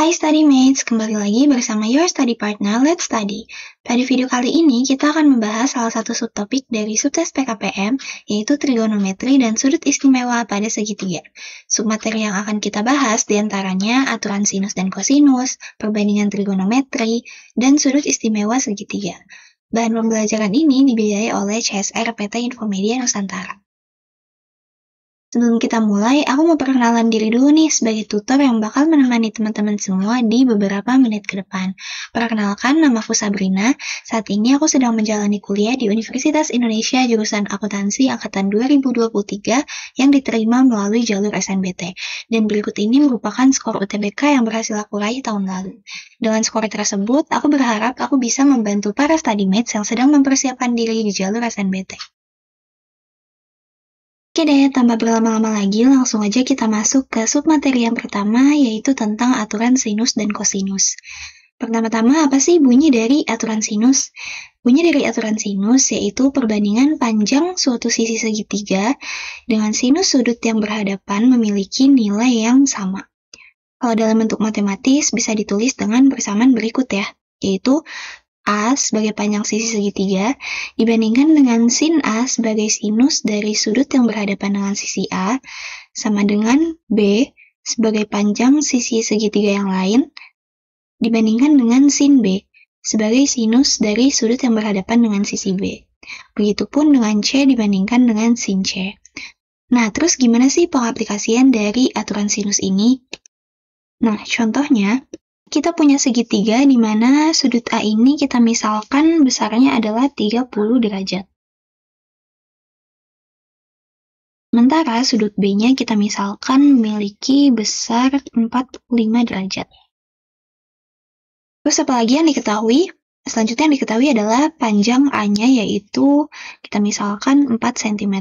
Hai Studymates, kembali lagi bersama your study partner, Let's Study. Pada video kali ini, kita akan membahas salah satu subtopik dari subtes PKPM, yaitu trigonometri dan sudut istimewa pada segitiga. Submateri yang akan kita bahas diantaranya aturan sinus dan kosinus, perbandingan trigonometri, dan sudut istimewa segitiga. Bahan pembelajaran ini dibiayai oleh CSR PT Infomedia Nusantara. Sebelum kita mulai, aku mau perkenalan diri dulu nih sebagai tutor yang bakal menemani teman-teman semua di beberapa menit ke depan. Perkenalkan, namaku Sabrina. Saat ini aku sedang menjalani kuliah di Universitas Indonesia jurusan Akuntansi Angkatan 2023 yang diterima melalui jalur SNBT. Dan berikut ini merupakan skor UTBK yang berhasil aku raih tahun lalu. Dengan skor tersebut, aku berharap aku bisa membantu para studymates yang sedang mempersiapkan diri di jalur SNBT. Oke deh, tanpa berlama-lama lagi, langsung aja kita masuk ke submateri yang pertama, yaitu tentang aturan sinus dan kosinus. Pertama-tama, apa sih bunyi dari aturan sinus? Bunyi dari aturan sinus yaitu perbandingan panjang suatu sisi segitiga dengan sinus sudut yang berhadapan memiliki nilai yang sama. Kalau dalam bentuk matematis, bisa ditulis dengan persamaan berikut ya, yaitu A sebagai panjang sisi segitiga dibandingkan dengan sin A sebagai sinus dari sudut yang berhadapan dengan sisi A sama dengan B sebagai panjang sisi segitiga yang lain dibandingkan dengan sin B sebagai sinus dari sudut yang berhadapan dengan sisi B. Begitupun dengan C dibandingkan dengan sin C. Nah, terus gimana sih pengaplikasian dari aturan sinus ini? Nah, contohnya, kita punya segitiga di mana sudut A ini kita misalkan besarnya adalah 30 derajat. Sementara sudut B-nya kita misalkan memiliki besar 45 derajat. Terus apa lagi yang diketahui? Selanjutnya yang diketahui adalah panjang A-nya yaitu kita misalkan 4 cm.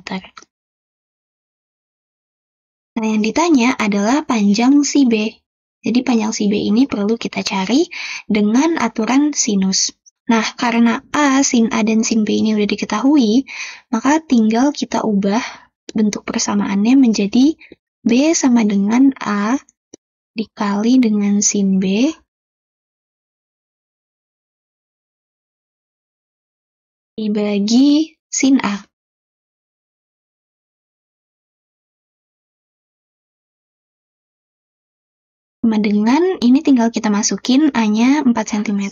Nah, yang ditanya adalah panjang si B. Jadi panjang si B ini perlu kita cari dengan aturan sinus. Nah, karena A, sin A, dan sin B ini udah diketahui, maka tinggal kita ubah bentuk persamaannya menjadi B sama dengan A dikali dengan sin B dibagi sin A. Sama dengan, ini tinggal kita masukin A-nya 4 cm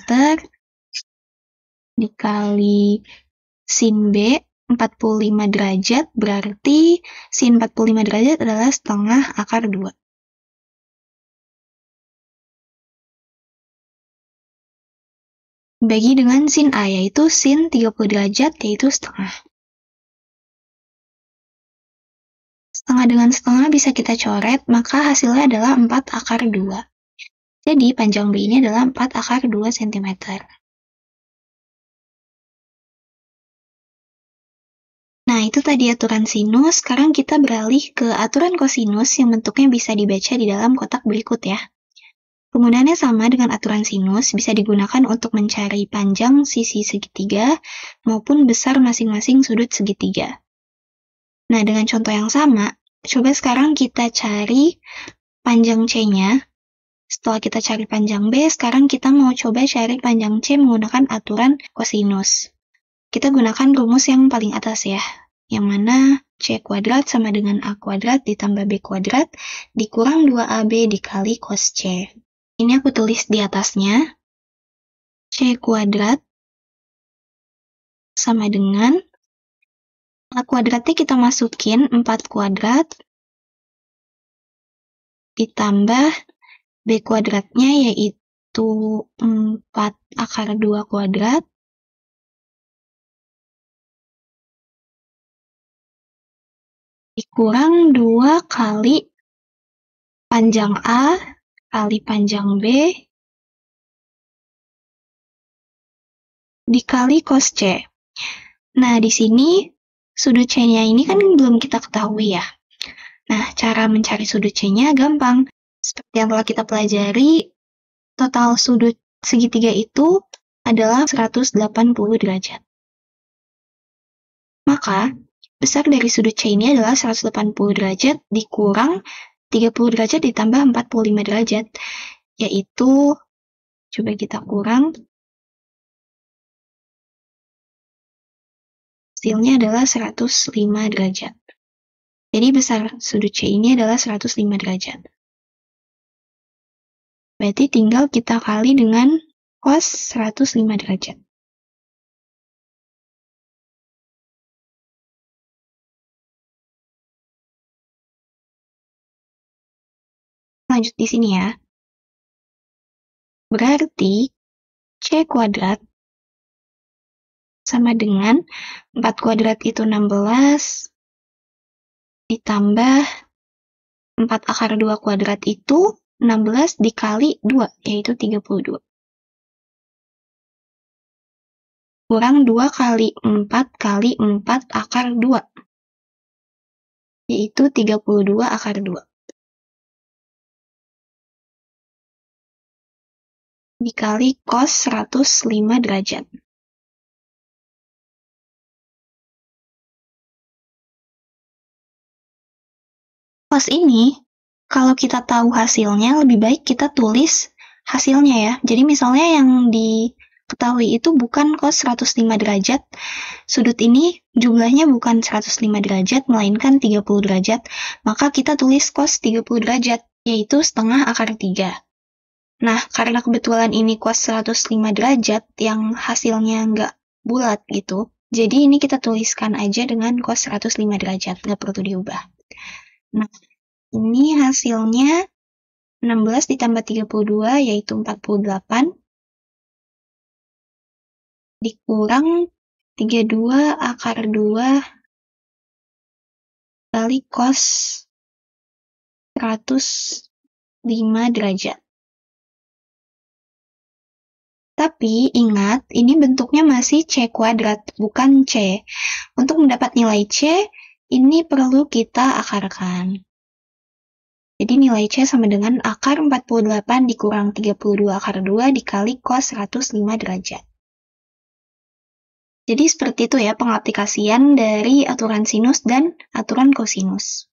dikali sin B 45 derajat, berarti sin 45 derajat adalah setengah akar 2. Bagi dengan sin A, yaitu sin 30 derajat, yaitu setengah. Setengah dengan setengah bisa kita coret, maka hasilnya adalah 4 akar 2. Jadi, panjang B ini adalah 4 akar 2 cm. Nah, itu tadi aturan sinus. Sekarang kita beralih ke aturan kosinus yang bentuknya bisa dibaca di dalam kotak berikut ya. Penggunaannya sama dengan aturan sinus, bisa digunakan untuk mencari panjang sisi segitiga maupun besar masing-masing sudut segitiga. Nah, dengan contoh yang sama, coba sekarang kita cari panjang C-nya. Setelah kita cari panjang B, sekarang kita mau coba cari panjang C menggunakan aturan kosinus. Kita gunakan rumus yang paling atas ya, yang mana C kuadrat sama dengan A kuadrat ditambah B kuadrat dikurang 2AB dikali cos C. Ini aku tulis di atasnya, C kuadrat sama dengan A kuadratnya kita masukin 4 kuadrat ditambah B kuadratnya yaitu 4 akar 2 kuadrat dikurang 2 kali panjang A kali panjang B dikali cos C. Nah, di sini sudut C-nya ini kan belum kita ketahui ya. Nah, cara mencari sudut C-nya gampang. Seperti yang telah kita pelajari, total sudut segitiga itu adalah 180 derajat. Maka, besar dari sudut C ini adalah 180 derajat dikurang 30 derajat ditambah 45 derajat. yaitu, coba kita kurang, hasilnya adalah 105 derajat. Jadi besar sudut C ini adalah 105 derajat. Berarti tinggal kita kali dengan cos 105 derajat. Lanjut di sini ya. Berarti C kuadrat sama dengan 4 kuadrat itu 16 ditambah 4 akar 2 kuadrat itu 16 dikali 2, yaitu 32. Kurang 2 kali 4 kali 4 akar 2, yaitu 32 akar 2. Dikali cos 105 derajat. Cos ini, kalau kita tahu hasilnya, lebih baik kita tulis hasilnya ya. Jadi misalnya yang diketahui itu bukan cos 105 derajat, sudut ini jumlahnya bukan 105 derajat, melainkan 30 derajat, maka kita tulis cos 30 derajat, yaitu setengah akar 3. Nah, karena kebetulan ini cos 105 derajat yang hasilnya nggak bulat gitu, jadi ini kita tuliskan aja dengan cos 105 derajat, nggak perlu diubah. Nah, ini hasilnya 16 ditambah 32, yaitu 48, dikurang 32 akar 2 kali cos 105 derajat. Tapi ingat, ini bentuknya masih C kuadrat, bukan C. Untuk mendapat nilai C, ini perlu kita akarkan. Jadi nilai C sama dengan akar 48 dikurang 32 akar 2 dikali cos 105 derajat. Jadi seperti itu ya pengaplikasian dari aturan sinus dan aturan kosinus.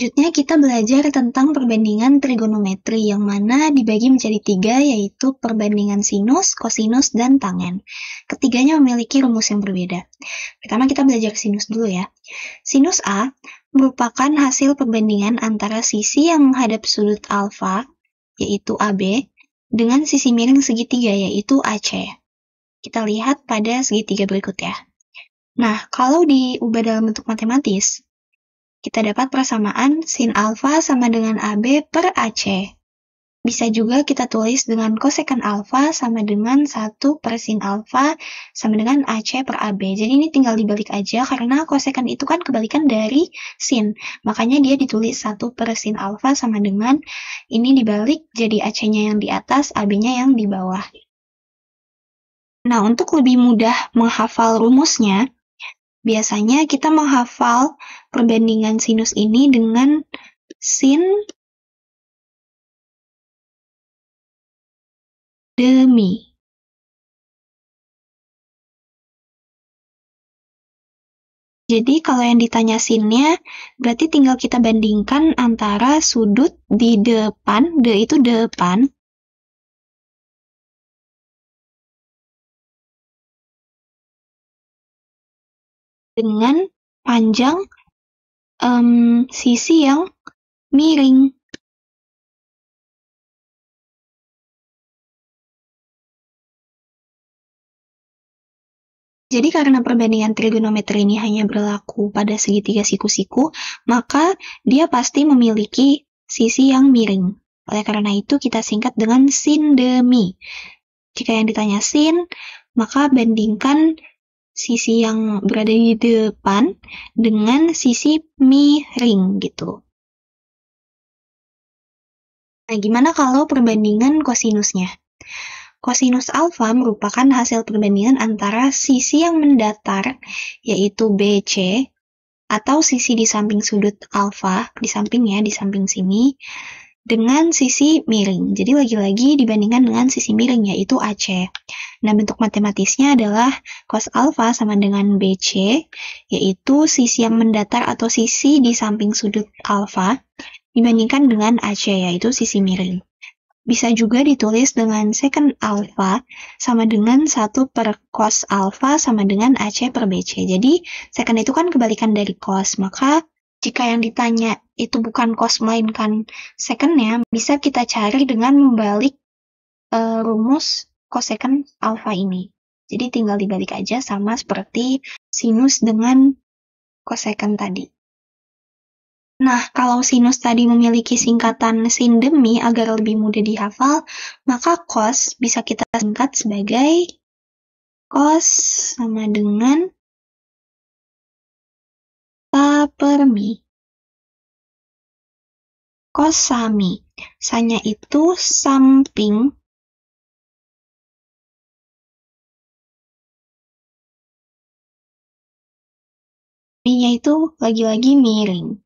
Selanjutnya kita belajar tentang perbandingan trigonometri yang mana dibagi menjadi 3, yaitu perbandingan sinus, kosinus, dan tangen. Ketiganya memiliki rumus yang berbeda. Pertama kita belajar sinus dulu ya. Sinus A merupakan hasil perbandingan antara sisi yang menghadap sudut alfa, yaitu AB, dengan sisi miring segitiga, yaitu AC. Kita lihat pada segitiga berikut ya. Nah, kalau diubah dalam bentuk matematis, kita dapat persamaan sin alfa sama dengan AB per AC. Bisa juga kita tulis dengan kosekan alfa sama dengan 1 per sin alfa sama dengan AC per AB. Jadi ini tinggal dibalik aja karena kosekan itu kan kebalikan dari sin. Makanya dia ditulis 1 per sin alfa sama dengan ini dibalik jadi AC-nya yang di atas, AB-nya yang di bawah. Nah, untuk lebih mudah menghafal rumusnya, biasanya kita menghafal perbandingan sinus ini dengan sin demi. Jadi kalau yang ditanya sinnya, berarti tinggal kita bandingkan antara sudut di depan, D itu depan, dengan panjang sisi yang miring. Jadi karena perbandingan trigonometri ini hanya berlaku pada segitiga siku-siku, maka dia pasti memiliki sisi yang miring. Oleh karena itu kita singkat dengan sin demi. Jika yang ditanya sin, maka bandingkan sisi yang berada di depan dengan sisi miring gitu. Nah, gimana kalau perbandingan kosinusnya? Kosinus alfa merupakan hasil perbandingan antara sisi yang mendatar, yaitu BC, atau sisi di samping sudut alfa, di sampingnya, di samping sini, dengan sisi miring. Jadi lagi-lagi dibandingkan dengan sisi miring, yaitu AC. Nah, bentuk matematisnya adalah cos alfa sama dengan BC, yaitu sisi yang mendatar atau sisi di samping sudut alfa, dibandingkan dengan AC, yaitu sisi miring. Bisa juga ditulis dengan secant alpha sama dengan 1 per cos alpha sama dengan AC per BC. Jadi, secant itu kan kebalikan dari cos, maka jika yang ditanya itu bukan cos melainkan secant-nya, bisa kita cari dengan membalik rumus cosecant alpha ini. Jadi tinggal dibalik aja sama seperti sinus dengan cosecant tadi. Nah, kalau sinus tadi memiliki singkatan sin demi agar lebih mudah dihafal, maka cos bisa kita singkat sebagai cos sama dengan sa per mi. Cos sami. Sanya itu samping. Mi-nya itu lagi-lagi miring.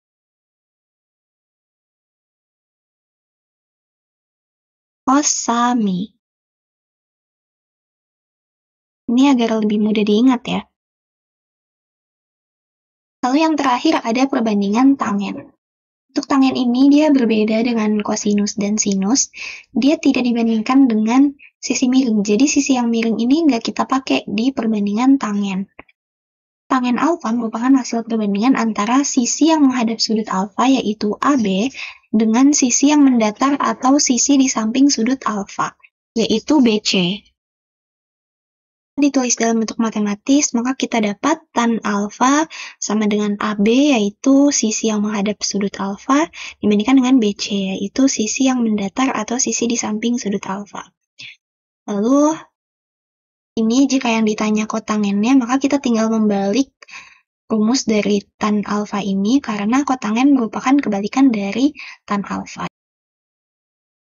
Cos sami. Ini agar lebih mudah diingat ya. Lalu yang terakhir ada perbandingan tangen. Untuk tangen ini dia berbeda dengan kosinus dan sinus. Dia tidak dibandingkan dengan sisi miring. Jadi sisi yang miring ini nggak kita pakai di perbandingan tangen. Tangen alfa merupakan hasil perbandingan antara sisi yang menghadap sudut alfa yaitu AB dengan sisi yang mendatar atau sisi di samping sudut alfa yaitu BC. Ditulis dalam bentuk matematis, maka kita dapat tan alfa sama dengan AB, yaitu sisi yang menghadap sudut alfa, dibandingkan dengan BC, yaitu sisi yang mendatar atau sisi di samping sudut alfa. Lalu, ini jika yang ditanya kotangennya, maka kita tinggal membalik rumus dari tan alfa ini, karena kotangen merupakan kebalikan dari tan alfa.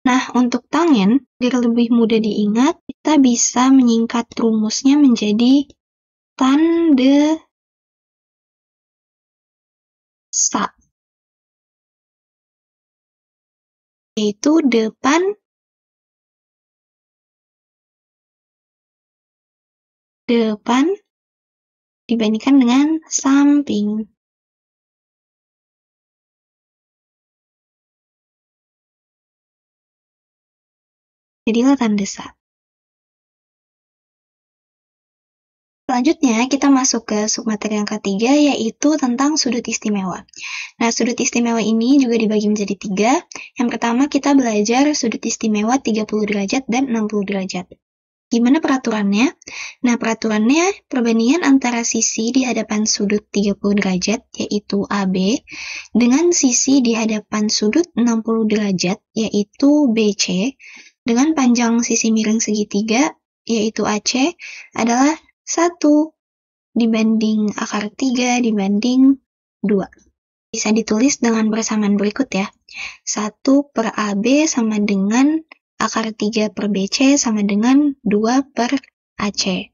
Nah, untuk tangen, biar lebih mudah diingat, kita bisa menyingkat rumusnya menjadi tan de sa, yaitu depan dibandingkan dengan samping. Jadilah tanda sa. Selanjutnya, kita masuk ke submateri yang ketiga, yaitu tentang sudut istimewa. Nah, sudut istimewa ini juga dibagi menjadi 3. Yang pertama, kita belajar sudut istimewa 30 derajat dan 60 derajat. Gimana peraturannya? Nah, peraturannya perbandingan antara sisi di hadapan sudut 30 derajat, yaitu AB, dengan sisi di hadapan sudut 60 derajat, yaitu BC, dengan panjang sisi miring segitiga, yaitu AC, adalah 1 dibanding akar 3 dibanding 2. Bisa ditulis dengan persamaan berikut ya. 1 per AB sama dengan akar 3 per BC sama dengan 2 per AC.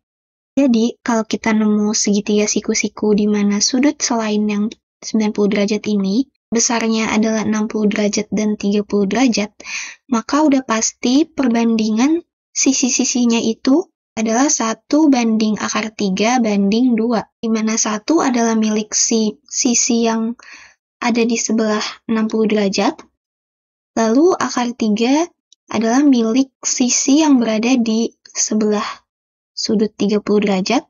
Jadi, kalau kita nemu segitiga siku-siku di mana sudut selain yang 90 derajat ini, besarnya adalah 60 derajat dan 30 derajat, maka udah pasti perbandingan sisi-sisinya itu adalah 1 banding akar 3 banding 2, di mana 1 adalah milik sisi yang ada di sebelah 60 derajat, lalu akar 3 adalah milik sisi yang berada di sebelah sudut 30 derajat,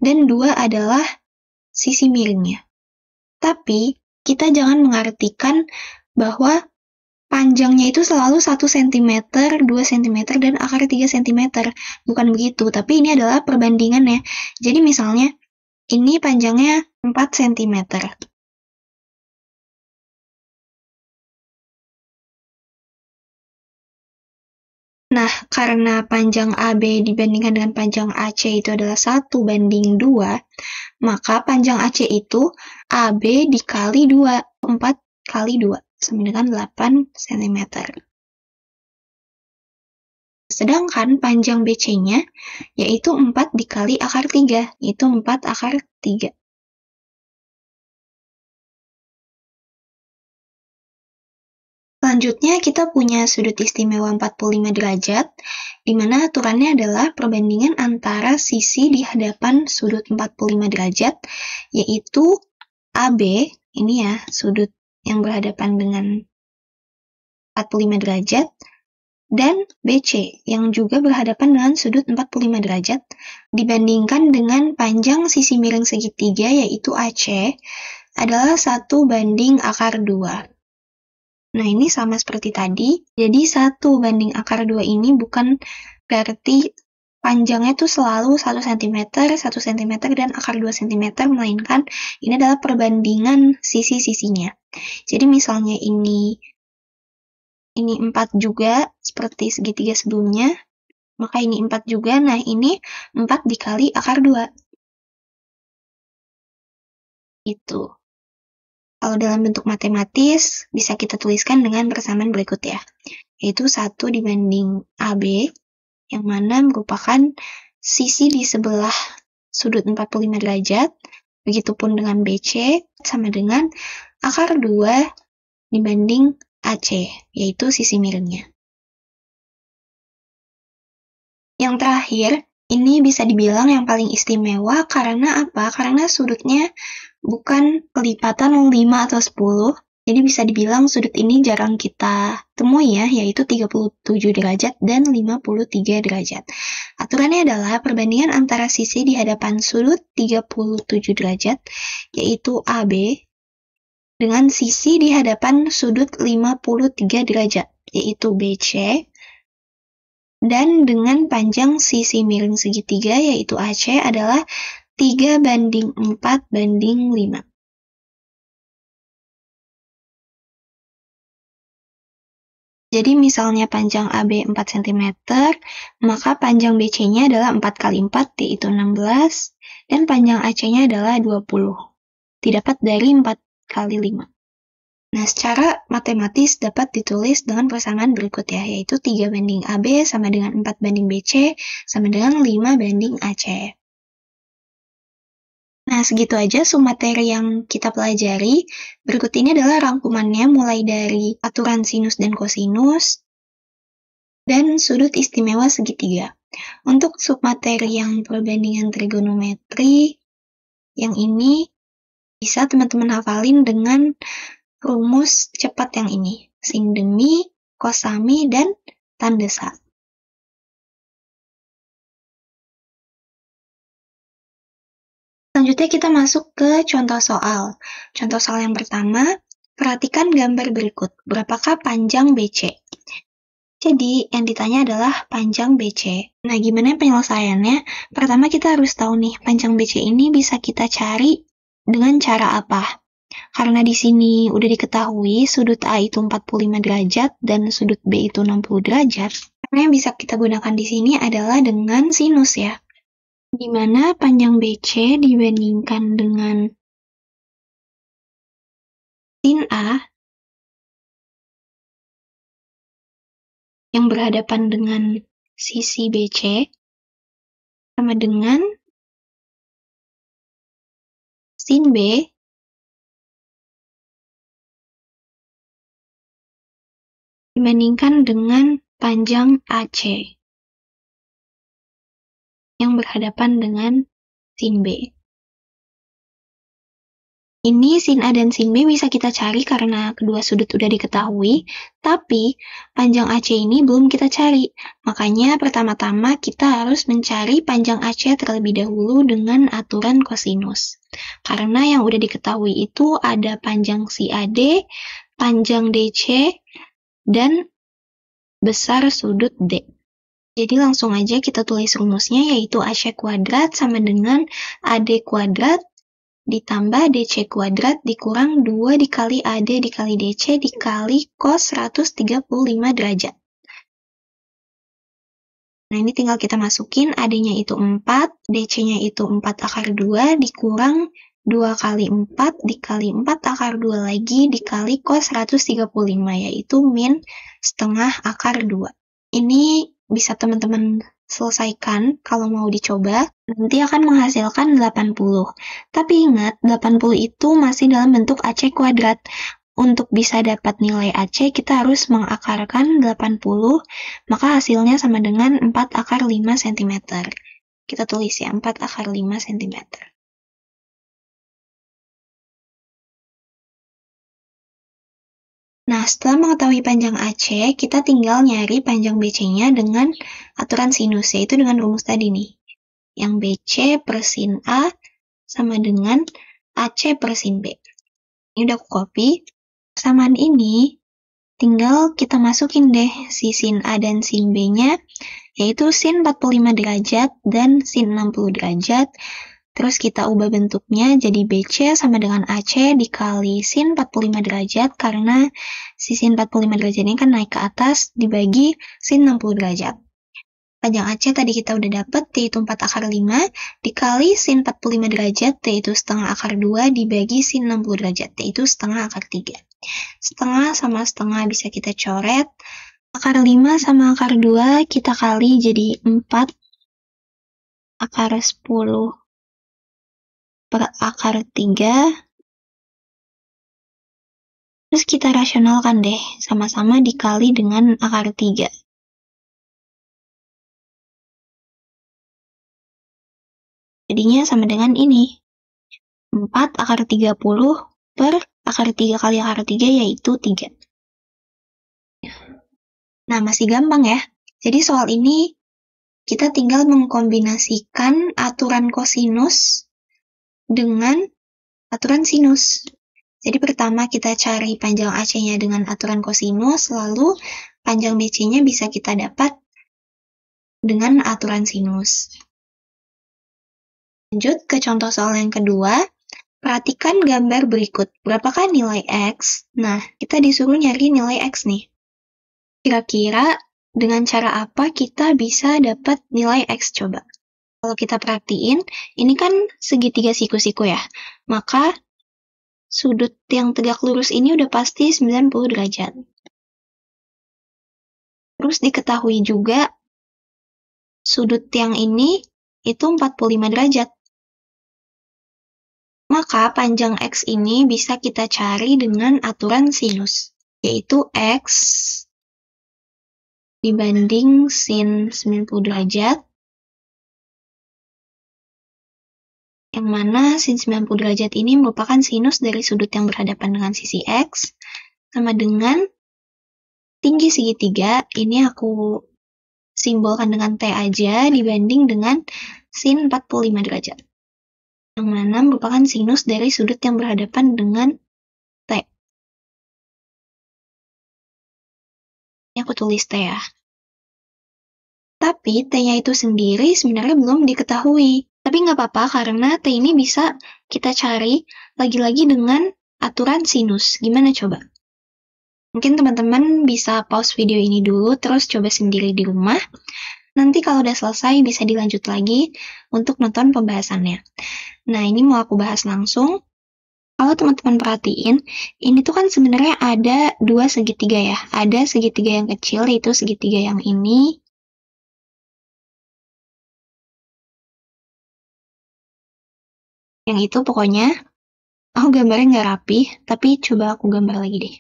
dan 2 adalah sisi miringnya. Tapi, kita jangan mengartikan bahwa panjangnya itu selalu 1 cm, 2 cm, dan akar 3 cm. Bukan begitu, tapi ini adalah perbandingannya. Jadi misalnya, ini panjangnya 4 cm. Nah, karena panjang AB dibandingkan dengan panjang AC itu adalah 1 banding 2, maka panjang AC itu AB dikali 2, 4 kali 2, sama dengan 8 cm. Sedangkan panjang BC-nya yaitu 4 dikali akar 3, yaitu 4 akar 3. Selanjutnya kita punya sudut istimewa 45 derajat, di mana aturannya adalah perbandingan antara sisi di hadapan sudut 45 derajat, yaitu AB, ini ya, sudut yang berhadapan dengan 45 derajat, dan BC yang juga berhadapan dengan sudut 45 derajat dibandingkan dengan panjang sisi miring segitiga yaitu AC adalah 1 banding akar 2. Nah, ini sama seperti tadi, jadi 1 banding akar 2 ini bukan berarti panjangnya itu selalu 1 cm, 1 cm, dan akar 2 cm, melainkan ini adalah perbandingan sisi-sisinya. Jadi misalnya ini 4 juga, seperti segitiga sebelumnya, maka ini 4 juga, nah ini 4 dikali akar 2. Itu. Kalau dalam bentuk matematis, bisa kita tuliskan dengan persamaan berikut ya, yaitu 1 dibanding AB, yang mana merupakan sisi di sebelah sudut 45 derajat, begitupun dengan BC, sama dengan akar 2 dibanding AC, yaitu sisi miringnya. Yang terakhir, ini bisa dibilang yang paling istimewa karena apa? Karena sudutnya bukan kelipatan 5 atau 10, jadi bisa dibilang sudut ini jarang kita temui ya, yaitu 37 derajat dan 53 derajat. Aturannya adalah perbandingan antara sisi di hadapan sudut 37 derajat, yaitu AB, dengan sisi di hadapan sudut 53 derajat, yaitu BC, dan dengan panjang sisi miring segitiga, yaitu AC, adalah 3 banding 4 banding 5. Jadi misalnya panjang AB 4 cm, maka panjang BC-nya adalah 4 kali 4, yaitu 16, dan panjang AC-nya adalah 20. Didapat dari 4 kali 5. Nah, secara matematis dapat ditulis dengan persamaan berikut ya, yaitu 3 banding AB sama dengan 4 banding BC sama dengan 5 banding AC. Nah, segitu aja materi yang kita pelajari. Berikut ini adalah rangkumannya mulai dari aturan sinus dan kosinus, dan sudut istimewa segitiga. Untuk submateri yang perbandingan trigonometri, yang ini bisa teman-teman hafalin dengan rumus cepat yang ini, sin demi, kosami, dan tanda sa. Selanjutnya kita masuk ke contoh soal. Contoh soal yang pertama, perhatikan gambar berikut. Berapakah panjang BC? Jadi, yang ditanya adalah panjang BC. Nah, gimana penyelesaiannya? Pertama kita harus tahu nih, panjang BC ini bisa kita cari dengan cara apa? Karena di sini udah diketahui sudut A itu 45 derajat dan sudut B itu 60 derajat. Karena yang bisa kita gunakan di sini adalah dengan sinus ya. Di mana panjang BC dibandingkan dengan sin A yang berhadapan dengan sisi BC sama dengan sin B dibandingkan dengan panjang AC yang berhadapan dengan sin B. Ini sin A dan sin B bisa kita cari karena kedua sudut udah diketahui, tapi panjang AC ini belum kita cari. Makanya pertama-tama kita harus mencari panjang AC terlebih dahulu dengan aturan kosinus. Karena yang udah diketahui itu ada panjang CAD, panjang DC, dan besar sudut D. Jadi langsung aja kita tulis rumusnya, yaitu AC kuadrat sama dengan AD kuadrat ditambah DC kuadrat dikurang 2 dikali AD dikali DC dikali cos 135 derajat. Nah, ini tinggal kita masukin, AD-nya itu 4, DC-nya itu 4 akar 2 dikurang 2 kali 4 dikali 4 akar 2 lagi dikali cos 135, yaitu min setengah akar 2. Ini bisa teman-teman selesaikan kalau mau dicoba, nanti akan menghasilkan 80. Tapi ingat, 80 itu masih dalam bentuk AC kuadrat. Untuk bisa dapat nilai AC, kita harus mengakarkan 80, maka hasilnya sama dengan 4 akar 5 cm. Kita tulis ya, 4 akar 5 cm. Nah, setelah mengetahui panjang AC, kita tinggal nyari panjang BC-nya dengan aturan sinus, yaitu dengan rumus tadi nih. Yang BC per sin A sama dengan AC per sin B. Ini udah aku copy. Persamaan ini tinggal kita masukin deh si sin A dan sin B-nya, yaitu sin 45 derajat dan sin 60 derajat. Terus kita ubah bentuknya jadi BC sama dengan AC dikali sin 45 derajat, karena si sin 45 derajat ini kan naik ke atas dibagi sin 60 derajat. Panjang AC tadi kita udah dapet, yaitu 4 akar 5, dikali sin 45 derajat, yaitu setengah akar 2, dibagi sin 60 derajat, yaitu setengah akar 3. Setengah sama setengah bisa kita coret. Akar 5 sama akar 2 kita kali jadi 4 akar 10 per akar 3. Terus kita rasionalkan deh, sama-sama dikali dengan akar 3. Jadinya sama dengan ini. 4 akar 30 per akar 3 kali akar 3 yaitu 3. Nah, masih gampang ya. Jadi soal ini kita tinggal mengkombinasikan aturan kosinus dengan aturan sinus. Jadi pertama kita cari panjang AC-nya dengan aturan kosinus, lalu panjang BC-nya bisa kita dapat dengan aturan sinus. Lanjut ke contoh soal yang kedua. Perhatikan gambar berikut. Berapakah nilai X? Nah, kita disuruh nyari nilai X nih. Kira-kira dengan cara apa kita bisa dapat nilai X coba? Kalau kita perhatiin, ini kan segitiga siku-siku ya. Maka sudut yang tegak lurus ini udah pasti 90 derajat. Terus diketahui juga sudut yang ini itu 45 derajat. Maka panjang X ini bisa kita cari dengan aturan sinus, yaitu X dibanding sin 90 derajat, yang mana sin 90 derajat ini merupakan sinus dari sudut yang berhadapan dengan sisi X, sama dengan tinggi segitiga, ini aku simbolkan dengan T aja, dibanding dengan sin 45 derajat, yang mana merupakan sinus dari sudut yang berhadapan dengan T. Ini aku tulis T ya. Tapi T-nya itu sendiri sebenarnya belum diketahui. Tapi nggak apa-apa karena T ini bisa kita cari lagi-lagi dengan aturan sinus. Gimana coba? Mungkin teman-teman bisa pause video ini dulu, terus coba sendiri di rumah. Nanti kalau udah selesai bisa dilanjut lagi untuk nonton pembahasannya. Nah, ini mau aku bahas langsung. Kalau teman-teman perhatiin, ini tuh kan sebenarnya ada dua segitiga ya. Ada segitiga yang kecil, yaitu segitiga yang ini. Yang itu pokoknya, aku gambarnya nggak rapi, tapi coba aku gambar lagi deh.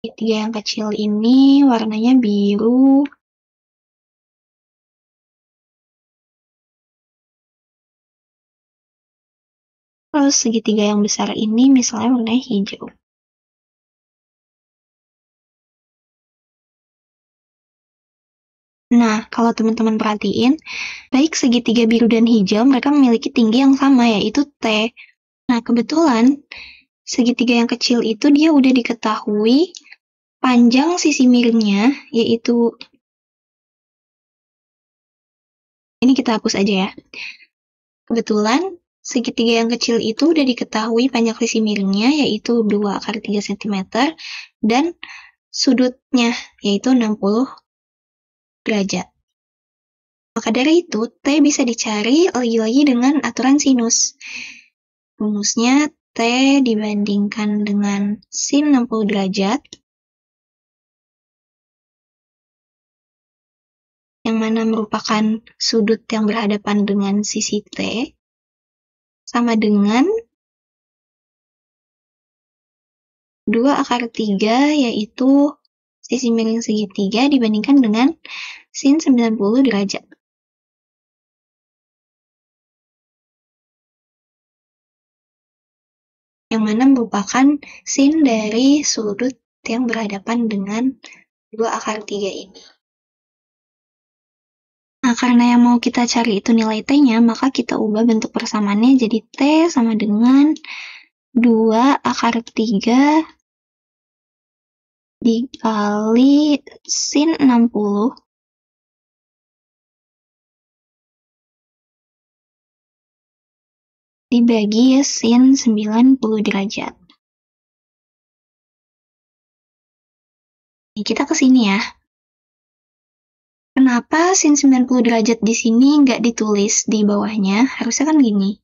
Segitiga yang kecil ini warnanya biru. Terus segitiga yang besar ini misalnya warnanya hijau. Nah, kalau teman-teman perhatiin, baik segitiga biru dan hijau, mereka memiliki tinggi yang sama, yaitu T. Nah, kebetulan, segitiga yang kecil itu dia udah diketahui panjang sisi miringnya, yaitu... Ini kita hapus aja ya. Kebetulan, segitiga yang kecil itu udah diketahui panjang sisi miringnya, yaitu 2 akar 3 cm, dan sudutnya, yaitu 60 derajat. Maka dari itu, T bisa dicari lagi-lagi dengan aturan sinus. Rumusnya T dibandingkan dengan sin 60 derajat, yang mana merupakan sudut yang berhadapan dengan sisi T, sama dengan 2 akar 3, yaitu sisi miring segitiga dibandingkan dengan sin 90 derajat. yang mana merupakan sin dari sudut yang berhadapan dengan 2 akar 3 ini. Nah, karena yang mau kita cari itu nilai T-nya, maka kita ubah bentuk persamaannya jadi T sama dengan 2 akar 3 dikali sin 60 dibagi sin 90 derajat. Ini kita ke sini ya. Kenapa sin 90 derajat di sini nggak ditulis di bawahnya? Harusnya kan gini.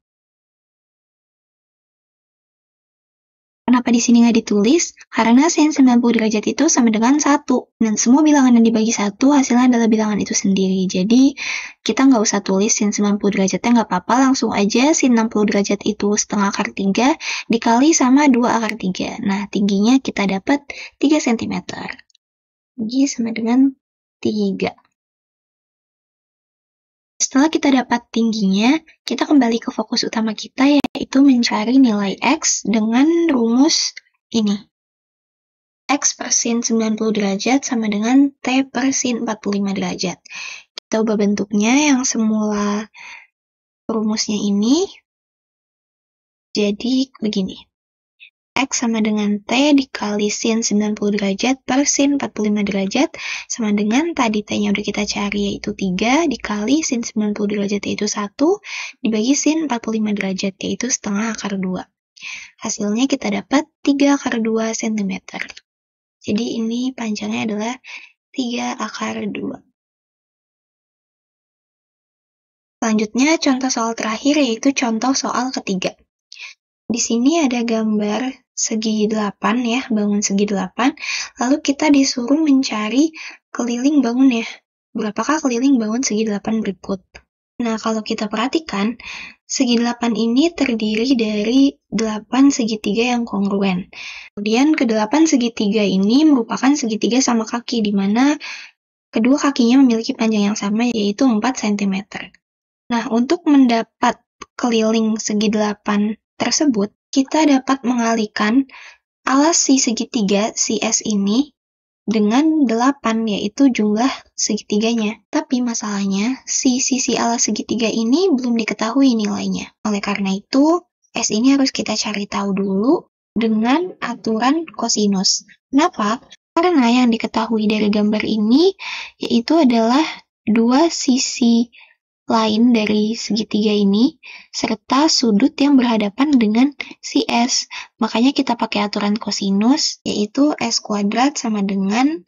Kenapa di sini nggak ditulis? Karena sin 90 derajat itu sama dengan 1. Dan semua bilangan yang dibagi 1 hasilnya adalah bilangan itu sendiri. Jadi, kita nggak usah tulis sin 90 derajatnya nggak apa-apa. Langsung aja sin 60 derajat itu setengah akar 3 dikali sama 2 akar 3. Nah, tingginya kita dapat 3 cm. Tinggi sama dengan 3. Setelah kita dapat tingginya, kita kembali ke fokus utama kita, yaitu mencari nilai X dengan rumus ini. X per sin 90 derajat sama dengan T per sin 45 derajat. Kita ubah bentuknya yang semula rumusnya ini jadi begini. X sama dengan T dikali sin 90 derajat per sin 45 derajat sama dengan tadi T-nya udah kita cari yaitu 3 dikali sin 90 derajat yaitu 1 dibagi sin 45 derajat yaitu setengah akar 2. Hasilnya kita dapat 3 akar 2 cm. Jadi ini panjangnya adalah 3 akar 2. Selanjutnya contoh soal terakhir yaitu contoh soal ketiga. Di sini ada gambar segi 8 ya, bangun segi 8. Lalu kita disuruh mencari keliling bangun ya. Berapakah keliling bangun segi 8 berikut? Nah, kalau kita perhatikan, segi 8 ini terdiri dari 8 segitiga yang kongruen. Kemudian ke-8 segitiga ini merupakan segitiga sama kaki, di mana kedua kakinya memiliki panjang yang sama yaitu 4 cm. Nah, untuk mendapat keliling segi 8 tersebut, kita dapat mengalihkan alas si segitiga, si S ini, dengan 8, yaitu jumlah segitiganya. Tapi masalahnya, si sisi alas segitiga ini belum diketahui nilainya. Oleh karena itu, S ini harus kita cari tahu dulu dengan aturan kosinus. Kenapa? Karena yang diketahui dari gambar ini, yaitu adalah dua sisi lain dari segitiga ini, serta sudut yang berhadapan dengan si S. Makanya kita pakai aturan kosinus, yaitu S kuadrat sama dengan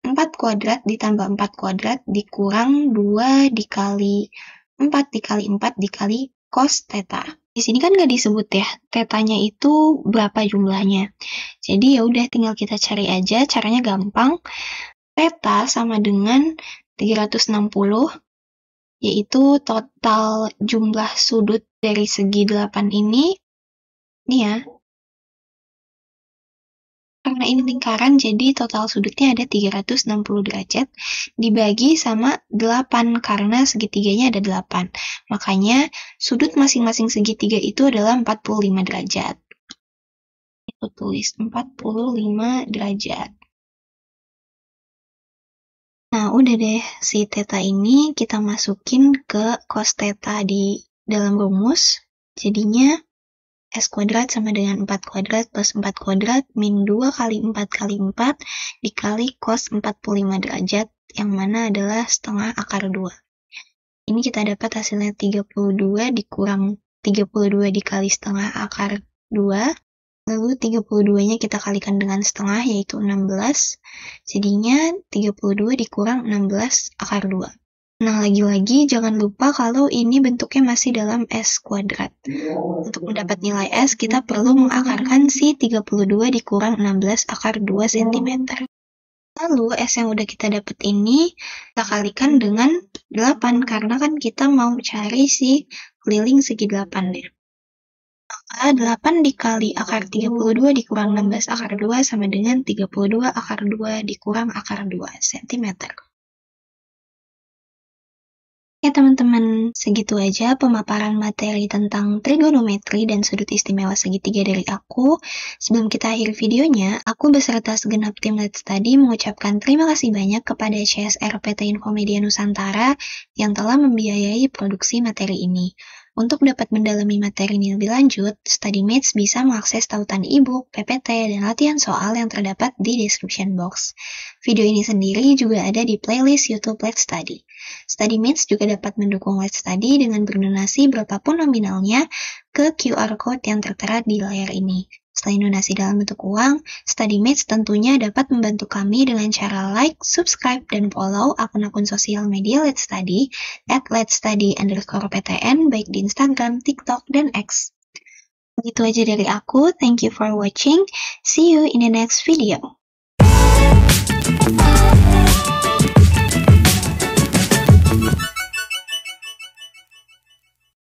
4 kuadrat ditambah 4 kuadrat dikurang 2 dikali 4 dikali 4 dikali cos theta. Di sini kan nggak disebut ya, tetanya itu berapa jumlahnya. Jadi ya udah tinggal kita cari aja, caranya gampang. Theta sama dengan 360, yaitu total jumlah sudut dari segi 8 ini ya. Karena ini lingkaran, jadi total sudutnya ada 360 derajat, dibagi sama 8, karena segitiganya ada 8. Makanya, sudut masing-masing segitiga itu adalah 45 derajat. Aku tulis 45 derajat. Nah, udah deh, si theta ini kita masukin ke cos theta di dalam rumus. Jadinya S kuadrat sama dengan 4 kuadrat plus 4 kuadrat min 2 kali 4 kali 4 dikali cos 45 derajat, yang mana adalah setengah akar 2. Ini kita dapat hasilnya 32 dikurang 32 dikali setengah akar 2. Lalu 32-nya kita kalikan dengan setengah, yaitu 16. Jadinya 32 dikurang 16 akar 2. Nah, lagi-lagi jangan lupa kalau ini bentuknya masih dalam S kuadrat. Untuk mendapat nilai S, kita perlu mengakarkan si 32 dikurang 16 akar 2 cm. Lalu, S yang udah kita dapat ini, kita kalikan dengan 8, karena kan kita mau cari si keliling segi 8 deh. 8 dikali akar 32 dikurang 16 akar 2 sama dengan 32 akar 2 dikurang akar 2 cm. Ya teman-teman, segitu aja pemaparan materi tentang trigonometri dan sudut istimewa segitiga dari aku. Sebelum kita akhiri videonya, aku beserta segenap tim Let's Study mengucapkan terima kasih banyak kepada CSR PT Infomedia Nusantara yang telah membiayai produksi materi ini. Untuk dapat mendalami materi ini lebih lanjut, StudyMates bisa mengakses tautan e-book, PPT, dan latihan soal yang terdapat di description box. Video ini sendiri juga ada di playlist YouTube Let's Study. StudyMates juga dapat mendukung Let's Study dengan berdonasi berapapun nominalnya ke QR Code yang tertera di layar ini. Selain donasi dalam bentuk uang, StudyMates tentunya dapat membantu kami dengan cara like, subscribe, dan follow akun-akun sosial media Let's Study @letsstudy_ptn baik di Instagram, TikTok, dan X. Begitu aja dari aku. Thank you for watching. See you in the next video.